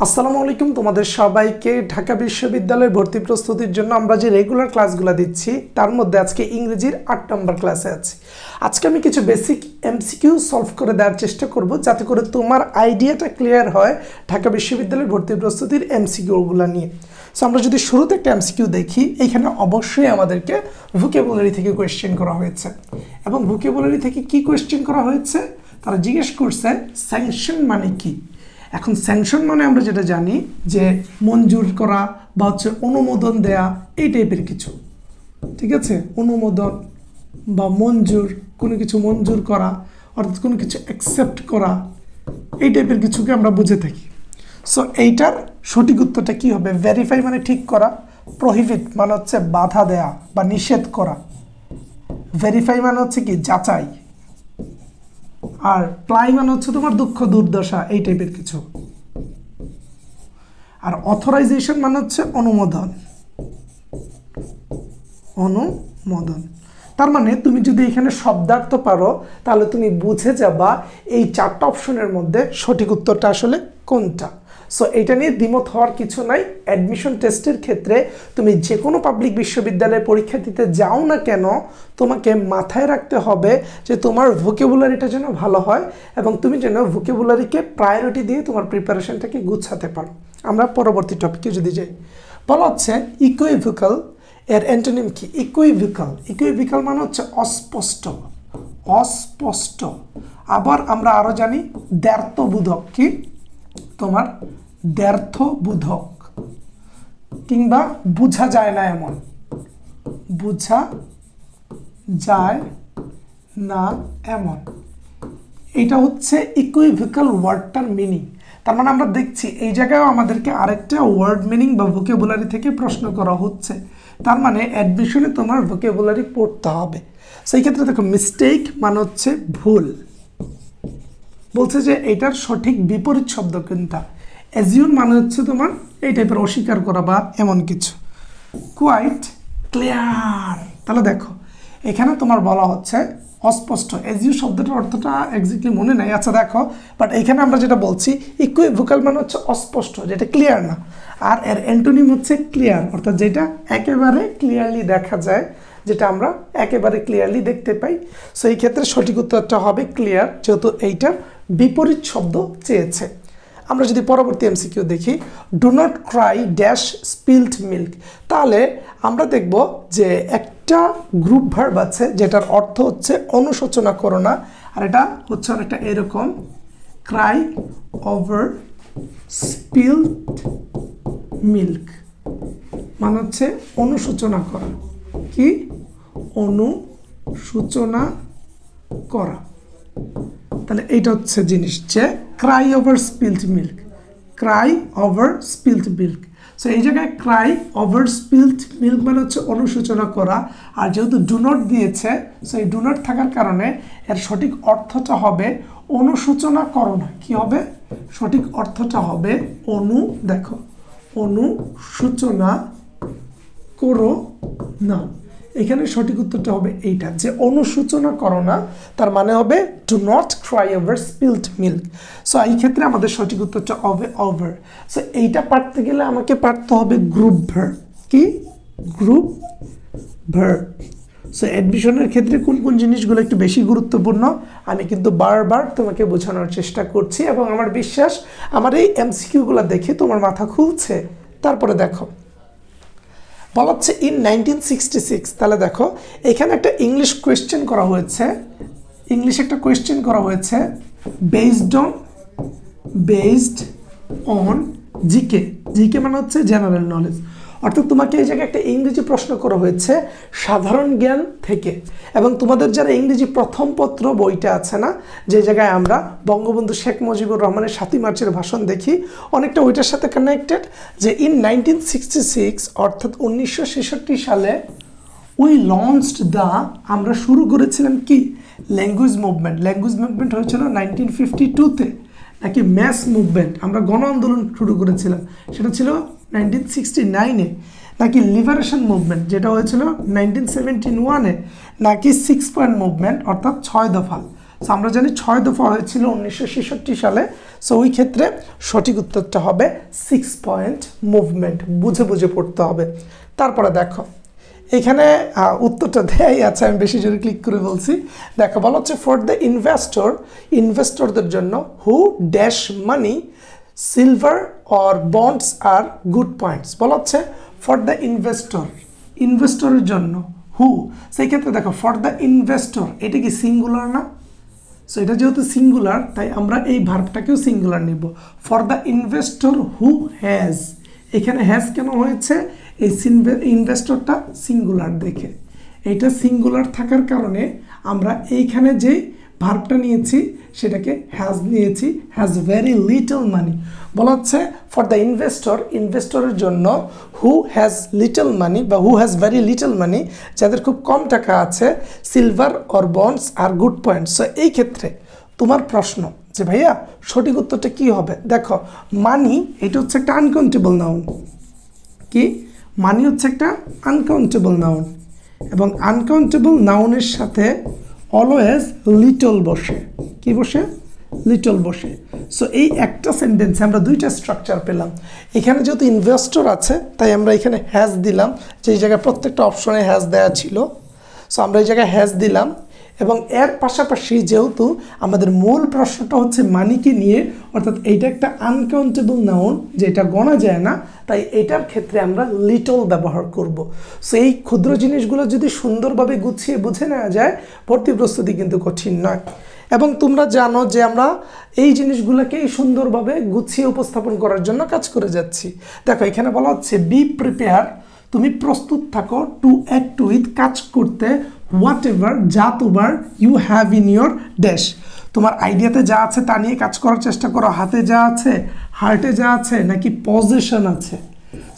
আসসালামু আলাইকুম তোমাদের সবাইকে ঢাকা বিশ্ববিদ্যালয়ের ভর্তি প্রস্তুতির জন্য আমরা যে রেগুলার ক্লাসগুলো দিচ্ছি তার মধ্যে আজকে ইংরেজির ৮ নম্বর ক্লাসে আছি। আজকে আমি কিছু বেসিক এমসিকিউ সলভ করে দেওয়ার চেষ্টা করব যাতে করে তোমার আইডিয়াটা ক্লিয়ার হয় ঢাকা বিশ্ববিদ্যালয়ের ভর্তি প্রস্তুতির এমসিকিউগুলো নিয়ে। সো আমরা যদি শুরুতে একটা এমসিকিউ দেখি, এখানে অবশ্যই আমাদেরকে ভোকাবুলারি থেকে কোয়েশ্চেন করা হয়েছে এবং ভোকাবুলারি থেকে কি কোয়েশ্চেন করা হয়েছে তারা জিজ্ঞেস করছে স্যাংশন মানে কি। এখন স্যাংশন মানে আমরা যেটা জানি যে মঞ্জুর করা বা হচ্ছে অনুমোদন দেয়া, এই টাইপের কিছু, ঠিক আছে। অনুমোদন বা মঞ্জুর, কোনো কিছু মঞ্জুর করা অর্থাৎ কোনো কিছু অ্যাকসেপ্ট করা, এই টাইপের কিছুকে আমরা বুঝে থাকি। সো এইটার সঠিক উত্তরটা কী হবে? ভেরিফাই মানে ঠিক করা, প্রহিবিট মানে হচ্ছে বাধা দেয়া বা নিষেধ করা, ভেরিফাই মানে হচ্ছে কি যাচাই, আর প্লাই মানে হচ্ছে তোমার দুঃখ দুর্দশা, এই টাইপের কিছু, আর অথরাইজেশন মানে হচ্ছে অনুমোদন। অনুমোদন তার মানে তুমি যদি এখানে শব্দার্থ পারো তাহলে তুমি বুঝে যাবা এই চারটা অপশনের মধ্যে সঠিক উত্তরটা আসলে কোনটা। সো এটা নিয়ে দ্বিমত হওয়ার কিছু নাই। অ্যাডমিশন টেস্টের ক্ষেত্রে তুমি যে কোনো পাবলিক বিশ্ববিদ্যালয়ে পরীক্ষা দিতে যাও না কেন, তোমাকে মাথায় রাখতে হবে যে তোমার ভোকাবুলারিটা যেন ভালো হয় এবং তুমি যেন ভোকাবুলারিকে প্রায়োরিটি দিয়ে তোমার প্রিপারেশনটাকে গুছাতে পারো। আমরা পরবর্তী টপিকে যদি যাই, বলা হচ্ছে ইকুইভোকাল এর অ্যান্টোনিম কি? ইকুইভোকাল, ইকুইভোকাল মানে হচ্ছে অস্পষ্ট, অস্পষ্ট। আবার আমরা আরও জানি দ্ব্যর্থবোধক, কি তোমার দ্ব্যর্থবোধক, কিংবা বোঝা যায় না এমন, বোঝা যায় না এমন, এটা হচ্ছে ইকুইভোকাল ওয়ার্ডটার মিনিং। তার মানে আমরা দেখছি এই জায়গায়ও আমাদেরকে আরেকটা ওয়ার্ড মিনিং বা ভোকাবুলারি থেকে প্রশ্ন করা হচ্ছে। তার মানে অ্যাডমিশনে তোমার ভোকাবুলারি পড়তে হবে। সেই ক্ষেত্রে দেখো, মিস্টেক মানে হচ্ছে ভুল, বলছে যে এটার সঠিক বিপরীত শব্দ কোনটা? অ্যাজিউম মানে হচ্ছে তোমার এই টাইপের অস্বীকার করা বা এমন কিছু। কোয়াইট ক্লিয়ার, তাহলে দেখো এখানে তোমার বলা হচ্ছে অস্পষ্ট। অ্যাজিউ শব্দটার অর্থটা এক্স্যাক্টলি মনে নাই, আচ্ছা দেখো, বাট এখানে আমরা যেটা বলছি ইকুইভোকাল মানে হচ্ছে অস্পষ্ট, যেটা ক্লিয়ার না, আর এর অ্যান্টোনিম হচ্ছে ক্লিয়ার, অর্থাৎ যেটা একেবারে ক্লিয়ারলি দেখা যায়, যেটা আমরা একেবারে ক্লিয়ারলি দেখতে পাই। সো এই ক্ষেত্রে সঠিক উত্তরটা হবে ক্লিয়ার, যেহেতু এইটার বিপরীত শব্দ চেয়েছে। আমরা যদি পরবর্তী এমসিকিউ দেখি, do not Cry dash spelled milk, তাহলে আমরা দেখব যে একটা গ্রুপ ভার্ব আছে যেটার অর্থ হচ্ছে অনুশোচনা করো না, আর এটা হচ্ছে অনেকটা এরকম, ক্রাই ওভার স্পিল্ড মিল্ক মানে হচ্ছে অনুশোচনা করা, কি অনুশোচনা করা। তাহলে এইটা হচ্ছে জিনিস যে Cry over spelled milk, Cry over spelled milk. So এই জায়গায় ক্রাই ওভার স্পিল্ড মিল্ক মানে হচ্ছে অনুশোচনা করা, আর যেহেতু ডু নট দিয়েছে, সো এই ডু নট থাকার কারণে এর সঠিক অর্থটা হবে অনুশোচনা করো না। কি হবে সঠিক অর্থটা? হবে দেখো অনুশোচনা করো না। এখানে সঠিক উত্তরটা হবে এইটা, যে অনুশোচনা করো না, তার মানে হবে do not Cry over spelled milk. So এই ক্ষেত্রে আমাদের সঠিক উত্তরটা হবে ওভার। সো এইটা পারতে গেলে আমাকে পারতে হবে গ্রুপ ভার্ব, কি গ্রুপ ভার্ব। সো অ্যাডমিশনের ক্ষেত্রে কোন কোন জিনিসগুলো একটু বেশি গুরুত্বপূর্ণ আমি কিন্তু বারবার তোমাকে বোঝানোর চেষ্টা করছি, এবং আমার বিশ্বাস আমার এই এমসিকিউগুলো দেখে তোমার মাথা খুলছে। তারপরে দেখো বলা হচ্ছে ইন 1966, তাহলে দেখো এখানে একটা ইংলিশ কোয়েশ্চেন করা হয়েছে, ইংলিশ একটা কোয়েশ্চেন করা হয়েছে বেসড অন জিকে। জিকে মানে হচ্ছে জেনারেল নলেজ, অর্থাৎ তোমাকে এই জায়গায় একটা ইংরেজি প্রশ্ন করা হয়েছে সাধারণ জ্ঞান থেকে। এবং তোমাদের যারা ইংরেজি প্রথম পত্র বইটা আছে না, যে জায়গায় আমরা বঙ্গবন্ধু শেখ মুজিবুর রহমানের 7ই মার্চের ভাষণ দেখি, অনেকটা ওইটার সাথে কানেক্টেড, যে ইন 1966 অর্থাৎ 1966 সালে উই লঞ্চড আমরা শুরু করেছিলাম কি ল্যাঙ্গুয়েজ মুভমেন্ট। ল্যাঙ্গুয়েজ মুভমেন্ট হয়েছিল 1952-তে, নাকি ম্যাস মুভমেন্ট আমরা গণ আন্দোলন শুরু করেছিলাম সেটা ছিল 1969-এ, নাকি লিবারেশন মুভমেন্ট যেটা হয়েছিল 1971-এ, নাকি 6 পয়েন্ট মুভমেন্ট অর্থাৎ 6 দফা। সো আমরা জানি 6 দফা হয়েছিল 1966 সালে। সো ওই ক্ষেত্রে সঠিক উত্তরটা হবে 6 পয়েন্ট মুভমেন্ট। বুঝে বুঝে পড়তে হবে। তারপরে দেখো এখানে উত্তরটা দেয়াই আছে, আমি বেশি জোরে ক্লিক করে বলছি। দেখো বলা হচ্ছে ফর দ্য ইনভেস্টরদের জন্য who dash money silver or bonds are good points. বলা হচ্ছে ফর দ্য ইনভেস্টরের জন্য হু, সেই ক্ষেত্রে দেখো ফর দ্য ইনভেস্টর এটা কি সিঙ্গুলার না? সো এটা যেহেতু সিঙ্গুলার তাই আমরা এই ভার্বটাকেও সিঙ্গুলার নিব। For the investor who has, এখানে হ্যাজ কেন হয়েছে? এই ইনভেস্টরটা সিঙ্গুলার দেখে, এটা সিঙ্গুলার থাকার কারণে আমরা এইখানে যে ভার্বটা নিয়েছি সেটাকে হ্যাজ নিয়েছি, হ্যাজ ভেরি লিটল মানি। বলা হচ্ছে ফর দ্য ইনভেস্টরের জন্য হু হ্যাজ লিটল মানি বা who has very little money, যাদের খুব কম টাকা আছে, silver or bonds are good points. So এই ক্ষেত্রে তোমার প্রশ্ন যে ভাইয়া সঠিক উত্তরটা কি হবে? দেখো মানি এটা হচ্ছে একটা আনকাউন্টেবল নাউন। কি মানি হচ্ছে একটা আনকাউন্টেবল নাউন, এবং আনকাউন্টেবল নাউনের সাথে অলওয়েজ লিটল বসে। কি বসে? লিটল বসে। সো এই একটা সেন্টেন্সে আমরা দুইটা স্ট্রাকচার পেলাম। এখানে যেহেতু ইনভেস্টর আছে তাই আমরা এখানে হ্যাজ দিলাম, যে এই জায়গায় প্রত্যেকটা অপশনে হ্যাজ দেওয়া ছিল। সো আমরা এই জায়গায় হ্যাজ দিলাম, এবং এর পাশাপাশি যেহেতু আমাদের মূল প্রশ্নটা হচ্ছে মানিকে নিয়ে, অর্থাৎ এইটা একটা আনকাউন্টেবল নাউন যেটা গণা যায় না, তাই এটার ক্ষেত্রে আমরা লিটল ব্যবহার করব। সো এই ক্ষুদ্র জিনিসগুলো যদি সুন্দরভাবে গুছিয়ে বুঝে নেওয়া যায়, ভর্তি প্রস্তুতি কিন্তু কঠিন নয়। এবং তোমরা জানো যে আমরা এই জিনিসগুলোকেই সুন্দরভাবে গুছিয়ে উপস্থাপন করার জন্য কাজ করে যাচ্ছি। দেখো এখানে বলা হচ্ছে বি প্রিপেয়ার, তুমি প্রস্তুত থাকো, টু অ্যাক্ট উইথ কাজ করতে, হোয়াট এভার যা তোমার, you have in your dash, তোমার আইডিয়াতে যা আছে তা নিয়ে কাজ করার চেষ্টা করো। হাতে যা আছে, হার্টে যা আছে, নাকি পজিশন আছে।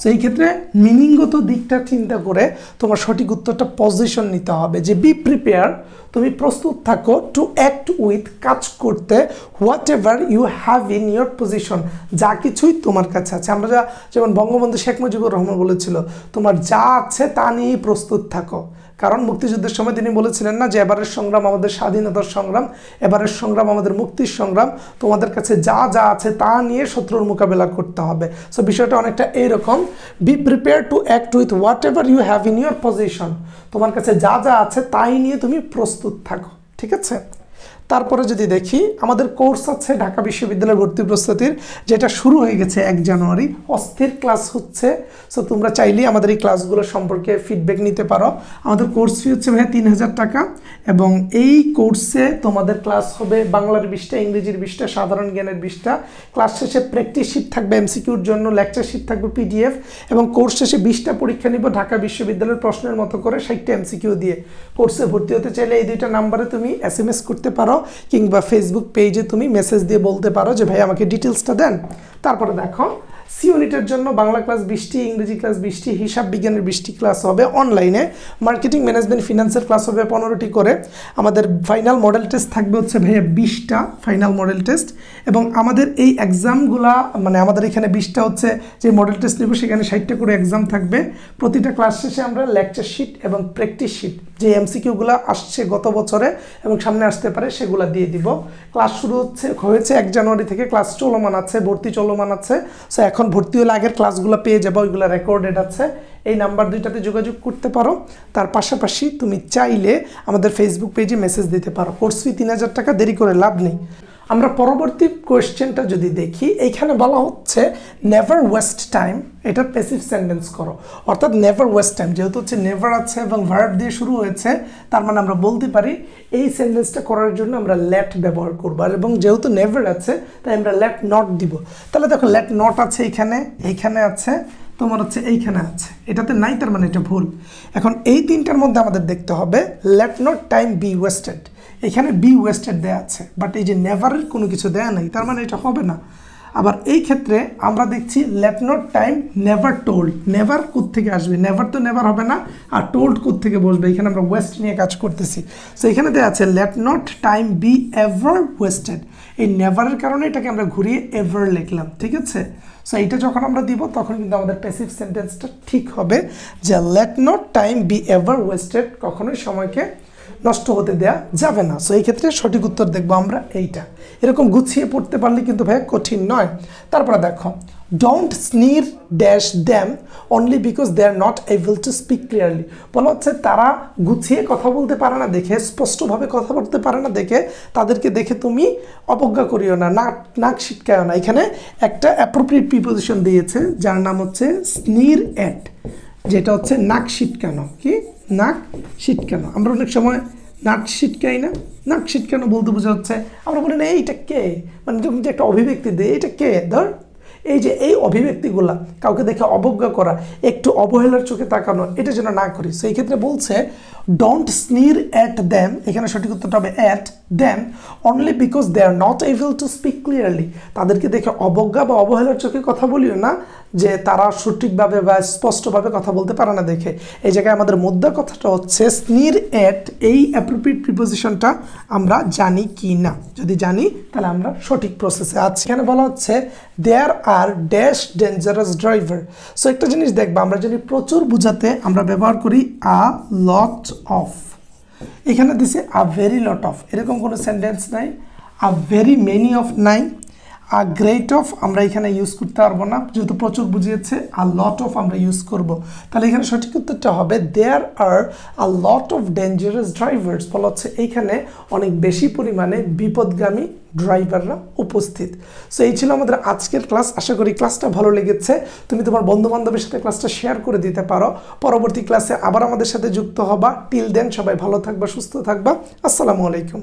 সো এই ক্ষেত্রে মিনিংগত দিকটা চিন্তা করে তোমার সঠিক উত্তরটা পজিশন নিতে হবে। যে বি প্রিপেয়ার, তুমি প্রস্তুত থাকো, টু অ্যাক্ট উইথ কাজ করতে, whatever you have in your position, যা কিছুই তোমার কাছে আছে। আমরা যেমন বঙ্গবন্ধু শেখ মুজিবুর রহমান বলেছিল, তোমার যা আছে তা নিয়েই প্রস্তুত থাকো। কারণ মুক্তিযুদ্ধের সময় তিনি বলেছিলেন না যে এবারের সংগ্রাম আমাদের স্বাধীনতার সংগ্রাম, এবারের সংগ্রাম আমাদের মুক্তির সংগ্রাম, তোমাদের কাছে যা যা আছে তা নিয়ে শত্রুর মোকাবেলা করতে হবে। সো বিষয়টা অনেকটা এইরকম, be prepare to act with whatever you have in your position, তোমার কাছে যা যা আছে তাই নিয়ে তুমি প্রস্তুত থাকো। ঠিক আছে? তারপরে যদি দেখি আমাদের কোর্স আছে ঢাকা বিশ্ববিদ্যালয়ের ভর্তি প্রস্তুতির, যেটা শুরু হয়ে গেছে 1 জানুয়ারি, অস্থির ক্লাস হচ্ছে। সো তোমরা চাইলেই আমাদের এই ক্লাসগুলো সম্পর্কে ফিডব্যাক নিতে পারো। আমাদের কোর্স ফি হচ্ছে ভাইয়া 3000 টাকা, এবং এই কোর্সে তোমাদের ক্লাস হবে বাংলার 20টা, ইংরেজির 20টা, সাধারণ জ্ঞানের 20টা। ক্লাস শেষে প্র্যাকটিস শিট থাকবে এমসিকিউর জন্য, লেকচার শিট থাকবে পিডিএফ, এবং কোর্স শেষে 20টা পরীক্ষা নিব ঢাকা বিশ্ববিদ্যালয়ের প্রশ্নের মতো করে, 60টা এমসিকিউ দিয়ে। কোর্সে ভর্তি হতে চাইলে এই দুইটা নাম্বারে তুমি SMS করতে পারো, কিংবা ফেসবুক পেজে তুমি মেসেজ দিয়ে বলতে পারো যে ভাই আমাকে ডিটেলসটা দেন। তারপরে দেখো সি ইউনিটের জন্য বাংলা ক্লাস 20টি, ইংরেজি ক্লাস 20টি, হিসাব বিজ্ঞানের 20টি ক্লাস হবে অনলাইনে, মার্কেটিং ম্যানেজমেন্ট ফিনান্সের ক্লাস হবে 15টি করে। আমাদের ফাইনাল মডেল টেস্ট থাকবে হচ্ছে ভাইয়া 20টা ফাইনাল মডেল টেস্ট, এবং আমাদের এই এক্সামগুলা মানে আমাদের এখানে 20টা হচ্ছে যে মডেল টেস্ট নেব, সেখানে 60টা করে এক্সাম থাকবে। প্রতিটা ক্লাস শেষে আমরা লেকচার শিট এবং প্র্যাকটিস শিট, যে এমসিকিউগুলো আসছে গত বছরে এবং সামনে আসতে পারে, সেগুলো দিয়ে দিব। ক্লাস শুরু হয়েছে 1 জানুয়ারি থেকে, ক্লাস চলমান আছে, ভর্তি চলমান আছে। সো এখন ভর্তি হলে আগের ক্লাসগুলো পেয়ে যাবো, ওইগুলো রেকর্ডেড আছে। এই নাম্বার দুইটাতে যোগাযোগ করতে পারো। তার পাশাপাশি তুমি চাইলে আমাদের ফেসবুক পেজে মেসেজ দিতে পারো। কোর্স ফি 3000 টাকা, দেরি করে লাভ নেই। আমরা পরবর্তী কোয়েশ্চেনটা যদি দেখি, এইখানে বলা হচ্ছে নেভার ওয়েস্ট টাইম, এটা প্যাসিভ সেন্টেন্স করো। অর্থাৎ নেভার ওয়েস্ট টাইম, যেহেতু হচ্ছে নেভার আছে এবং ভার্ব দিয়ে শুরু হয়েছে, তার মানে আমরা বলতে পারি এই সেন্টেন্সটা করার জন্য আমরা লেট ব্যবহার করবো, এবং যেহেতু নেভার আছে তাই আমরা লেট নট দিব। তাহলে দেখো লেট নট আছে এইখানে আছে, তোমার হচ্ছে এইখানে আছে, এটাতে নাই, তার মানে এটা ভুল। এখন এই তিনটার মধ্যে আমাদের দেখতে হবে let not time be wasted, এখানে বি ওয়েস্টেড দেয়া আছে, বাট এই যে নেভারের কোনো কিছু দেয়া নাই, তার মানে এটা হবে না। আবার এই ক্ষেত্রে আমরা দেখছি late not time never told, never কোত্থেকে আসবে, নেভার তো নেভার হবে না, আর টোল্ড কোত্থেকে বসবে, এখানে আমরা ওয়েস্ট নিয়ে কাজ করতেছি। সো এখানে দেওয়া আছে let not time be ever wasted, এই নেভারের কারণে এটাকে আমরা ঘুরিয়ে এভার লিখলাম। ঠিক আছে? সো এইটা যখন আমরা দিব তখন কিন্তু আমাদের প্যাসিভ সেন্টেন্সটা ঠিক হবে, যে let not time be ever wasted, কখনোই সময়কে নষ্ট হতে দেয়া যাবে না। সো এই ক্ষেত্রে সঠিক উত্তর দেখবো আমরা এইটা। এরকম গুছিয়ে পড়তে পারলে কিন্তু ভাই কঠিন নয়। তারপরে দেখো, don't sneer dash them only because they are not able to speak clearly. বলা হচ্ছে তারা গুছিয়ে কথা বলতে পারে না দেখে, স্পষ্টভাবে কথা বলতে পারে না দেখে তাদেরকে দেখে তুমি অবজ্ঞা করিও না, নাক ছিটকায়ও না। এখানে একটা অ্যাপ্রোপ্রিয়েট প্রিপোজিশন দিয়েছে যার নাম হচ্ছে স্নির অ্যাট, যেটা হচ্ছে নাক ছিটকানো। কি নাক ছিটকানো? আমরা অনেক সময় নাক ছিটকাই না? নাক ছিটকানো বলতে বোঝা হচ্ছে আমরা বলি না এইটা কে, মানে যখন যে একটা অভিব্যক্তি দেয় এটা কে, ধর এই যে এই অভিব্যক্তিগুলা কাউকে দেখে অবজ্ঞা করা, একটু অবহেলার চোখে তাকানো, এটা যেন না করি। সেই ক্ষেত্রে বলছে ডোন্ট স্নির অ্যাট দ্যাম, এখানে সঠিক উত্তরটা হবে at them only because they are not able to speak clearly. তাদেরকে দেখে অবজ্ঞা বা অবহেলার চোখে কথা বলিও না, যে তারা সঠিকভাবে বা স্পষ্টভাবে কথা বলতে পারে না দেখে। এই জায়গায় আমাদের মোদ্দা কথাটা হচ্ছে স্নির অ্যাট, এই অ্যাপ্রোপ্রিয়েট প্রিপোজিশনটা আমরা জানি কি না। যদি জানি তাহলে আমরা সঠিক প্রসেসে আছি। এখানে বলা হচ্ছে দেয়ার আর ড্যাশ ডেঞ্জারাস ড্রাইভার। সো একটা জিনিস দেখবা, আমরা যদি প্রচুর বোঝাতে আমরা ব্যবহার করি আ লট অফ, এখানে দিছে আ ভেরি লট অফ, এরকম কোনো সেন্টেন্স নাই। আ ভেরি মেনি অফ নাই। আ গ্রেট অফ আমরা এখানে ইউজ করতে পারবো না, যেহেতু প্রচুর বুঝিয়েছে। আ লট অফ আমরা ইউজ করব। তাহলে এখানে সঠিক উত্তরটা হবে দেয়ার আর আ লট অফ ডেঞ্জারাস ড্রাইভার্স। বলা হচ্ছে এইখানে অনেক বেশি পরিমাণে বিপদগামী ড্রাইভাররা উপস্থিত। সো এই ছিল আমাদের আজকের ক্লাস। আশা করি ক্লাসটা ভালো লেগেছে। তুমি তোমার বন্ধু বান্ধবের সাথে ক্লাসটা শেয়ার করে দিতে পারো। পরবর্তী ক্লাসে আবার আমাদের সাথে যুক্ত হবা। টিল দেন সবাই ভালো থাকবা, সুস্থ থাকবা। আসসালামু আলাইকুম।